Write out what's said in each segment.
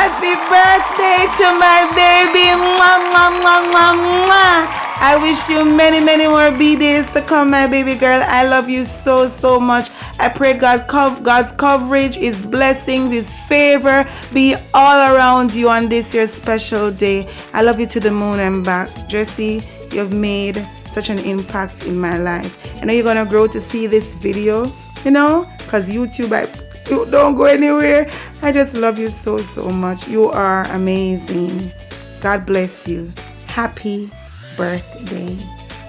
Happy birthday to my baby. Mwah, mwah, mwah, mwah, mwah. I wish you many, many more B-days to come, my baby girl. I love you so, so much. I pray God's coverage, His blessings, His favor be all around you on this your special day. I love you to the moon and back. Jessie, you have made such an impact in my life. I know you're going to grow to see this video, because YouTube, you don't go anywhere. I just love you so, so much. You are amazing. God bless you. Happy birthday.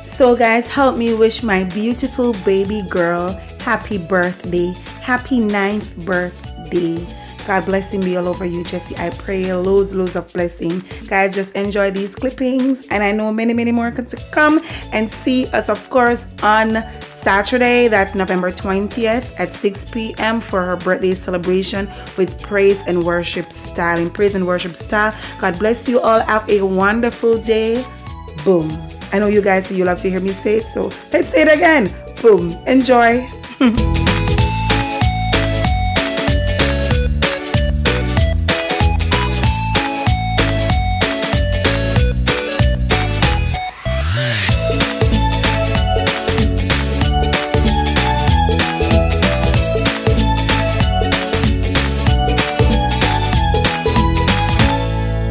So guys, help me wish my beautiful baby girl happy birthday. Happy 9th birthday. God blessing be all over you, Jessie. I pray loads of blessing. Guys, just enjoy these clippings, and I know many, many more to come. And see us, of course, on Saturday, that's November 20th at 6 p.m. for her birthday celebration with Praise and Worship Style. In Praise and Worship Style, God bless you all. Have a wonderful day. Boom. I know you guys, you love to hear me say it, so let's say it again. Boom. Enjoy.